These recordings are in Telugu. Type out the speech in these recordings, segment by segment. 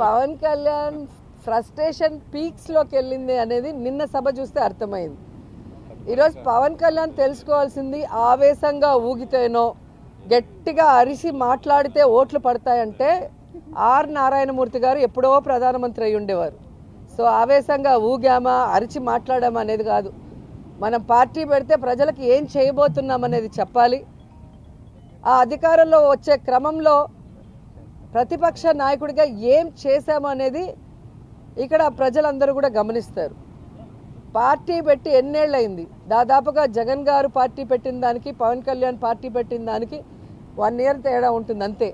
పవన్ కళ్యాణ్ ఫ్రస్ట్రేషన్ పీక్స్ లోకి వెళ్ళింది అనేది నిన్న సభ చూస్తే అర్థమైంది. ఈరోజు పవన్ కళ్యాణ్ తెలుసుకోవాల్సింది ఆవేశంగా ఊగితేనో గట్టిగా అరిసి మాట్లాడితే ఓట్లు పడతాయంటే ఆర్ నారాయణమూర్తి గారు ఎప్పుడో ప్రధానమంత్రి అయి ఉండేవారు. సో ఆవేశంగా ఊగామా అరిచి మాట్లాడామా అనేది కాదు, మనం పార్టీ పెడితే ప్రజలకు ఏం చేయబోతున్నాం అనేది చెప్పాలి. ఆ అధికారంలో వచ్చే క్రమంలో ప్రతిపక్ష నాయకుడిగా ఏం చేశాము అనేది ఇక్కడ ప్రజలందరూ కూడా గమనిస్తారు. పార్టీ పెట్టి ఎన్నేళ్ళయింది, దాదాపుగా జగన్ గారు పార్టీ పెట్టిన దానికి పవన్ కళ్యాణ్ పార్టీ పెట్టిన దానికి 1 year తేడా ఉంటుంది అంతే.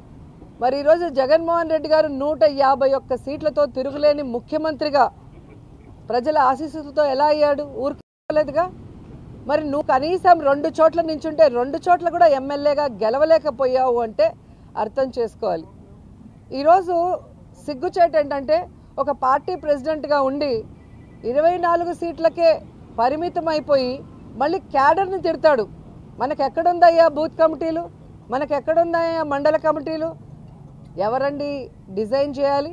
మరి ఈరోజు జగన్మోహన్ రెడ్డి గారు 151 సీట్లతో తిరుగులేని ముఖ్యమంత్రిగా ప్రజల ఆశీస్సులతో ఎలా అయ్యాడు? ఊరుకోలేదుగా. మరి నువ్వు కనీసం 2 చోట్ల నించుంటే 2 చోట్ల కూడా ఎమ్మెల్యేగా గెలవలేకపోయావు అంటే అర్థం చేసుకోవాలి. ఈరోజు సిగ్గుచేటు ఏంటంటే ఒక పార్టీ ప్రెసిడెంట్గా ఉండి 24 సీట్లకే పరిమితం అయిపోయి మళ్ళీ క్యాడర్ని తిడతాడు. మనకెక్కడుందయ్యా బూత్ కమిటీలు, మనకెక్కడుందయ్యా మండల కమిటీలు? ఎవరండి డిజైన్ చేయాలి?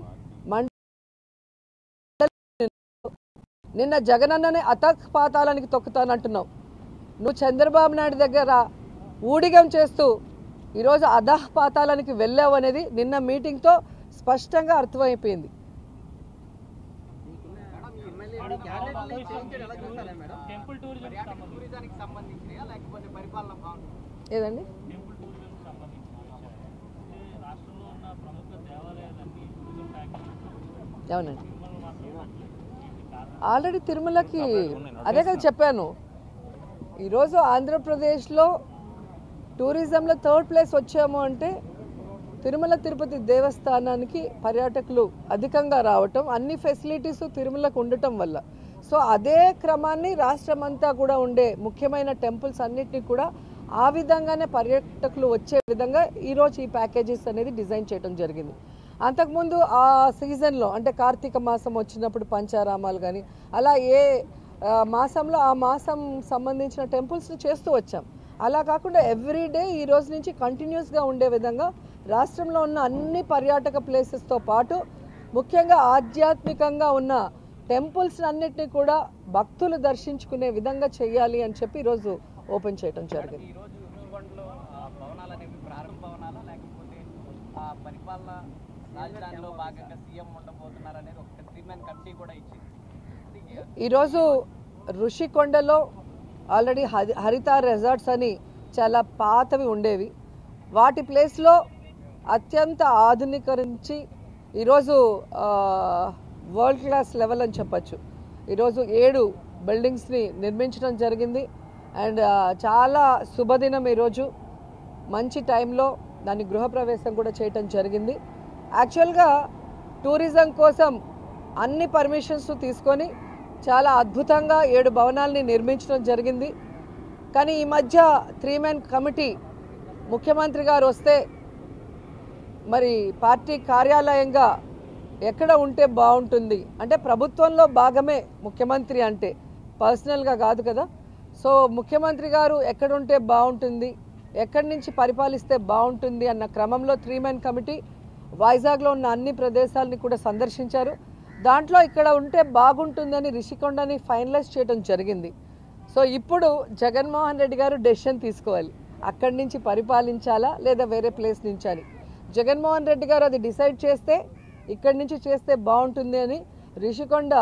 నిన్న జగనన్నని అతపాతాలానికి తొక్కుతానంటున్నావు. నువ్వు చంద్రబాబు నాయుడు దగ్గర ఊడిగం చేస్తూ ఈరోజు అధపాతాలానికి వెళ్ళావు అనేది నిన్న మీటింగ్తో స్పష్టంగా అర్థమైపోయింది. ఏదండి అవునండి, ఆల్రెడీ తిరుమలకి అదే కదా చెప్పాను. ఈరోజు ఆంధ్రప్రదేశ్లో టూరిజంలో 3rd place వచ్చాము అంటే తిరుమల తిరుపతి దేవస్థానానికి పర్యాటకులు అధికంగా రావటం, అన్ని ఫెసిలిటీస్ తిరుమలకు ఉండటం వల్ల. సో అదే క్రమాన్ని రాష్ట్రం అంతా కూడా ఉండే ముఖ్యమైన టెంపుల్స్ అన్నిటినీ కూడా ఆ విధంగానే పర్యాటకులు వచ్చే విధంగా ఈరోజు ఈ ప్యాకేజెస్ అనేది డిజైన్ చేయడం జరిగింది. అంతకుముందు ఆ సీజన్లో అంటే కార్తీక మాసం వచ్చినప్పుడు పంచారామాలు కానీ అలా ఏ మాసంలో ఆ మాసం సంబంధించిన టెంపుల్స్ని చేస్తూ వచ్చాం. అలా కాకుండా ఎవ్రీడే ఈ రోజు నుంచి కంటిన్యూస్గా ఉండే విధంగా రాష్ట్రంలో ఉన్న అన్ని పర్యాటక ప్లేసెస్తో పాటు ముఖ్యంగా ఆధ్యాత్మికంగా ఉన్న టెంపుల్స్ అన్నిటినీ కూడా భక్తులు దర్శించుకునే విధంగా చేయాలి అని చెప్పి ఈరోజు ఓపెన్ చేయడం జరిగింది. ఈరోజు ఋషికొండలో ఆల్రెడీ హరిత రిసార్ట్స్ అని చాలా పాతవి ఉండేవి, వాటి ప్లేస్లో అత్యంత ఆధునీకరించి ఈరోజు వరల్డ్ క్లాస్ లెవెల్ అని చెప్పచ్చు. ఈరోజు 7 బిల్డింగ్స్ని నిర్మించడం జరిగింది. అండ్ చాలా శుభదినం ఈరోజు, మంచి టైంలో దాన్ని గృహప్రవేశం కూడా చేయటం జరిగింది. యాక్చువల్గా టూరిజం కోసం అన్ని పర్మిషన్స్ తీసుకొని చాలా అద్భుతంగా 7 భవనాలని నిర్మించడం జరిగింది. కానీ ఈ మధ్య 3-man కమిటీ ముఖ్యమంత్రి గారు వస్తే మరి పార్టీ కార్యాలయంగా ఎక్కడ ఉంటే బాగుంటుంది అంటే ప్రభుత్వంలో భాగమే ముఖ్యమంత్రి అంటే, పర్సనల్గా కాదు కదా. సో ముఖ్యమంత్రి గారు ఎక్కడుంటే బాగుంటుంది, ఎక్కడి నుంచి పరిపాలిస్తే బాగుంటుంది అన్న క్రమంలో 3-man కమిటీ వైజాగ్లో ఉన్న అన్ని ప్రదేశాలని కూడా సందర్శించారు. దాంట్లో ఇక్కడ ఉంటే బాగుంటుందని రిషికొండని ఫైనలైజ్ చేయడం జరిగింది. సో ఇప్పుడు జగన్మోహన్ రెడ్డి గారు డెసిషన్ తీసుకోవాలి, అక్కడి నుంచి పరిపాలించాలా లేదా వేరే ప్లేస్ నుంచి అని. జగన్మోహన్ రెడ్డి గారు అది డిసైడ్ చేస్తే ఇక్కడి నుంచి చేస్తే బాగుంటుంది అని రిషికొండ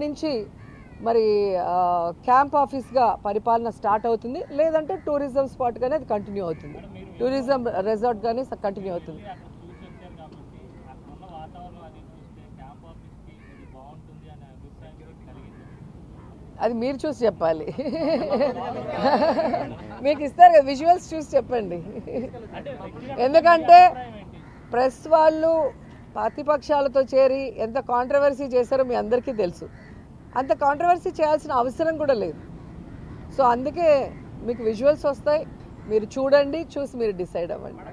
నుంచి మరి క్యాంప్ ఆఫీస్గా పరిపాలన స్టార్ట్ అవుతుంది, లేదంటే టూరిజం స్పాట్గానే అది కంటిన్యూ అవుతుంది, టూరిజం రిసార్ట్గానే కంటిన్యూ అవుతుంది. అది మీరు చూసి చెప్పాలి, మీకు ఇస్తారు కదా విజువల్స్ చూసి చెప్పండి. ఎందుకంటే ప్రెస్ వాళ్ళు ప్రతిపక్షాలతో చేరి ఎంత కాంట్రవర్సీ చేశారో మీ అందరికీ తెలుసు. అంత కాంట్రవర్సీ చేయాల్సిన అవసరం కూడా లేదు. సో అందుకే మీకు విజువల్స్ వస్తాయి, మీరు చూడండి, చూసి మీరు డిసైడ్ అవ్వండి.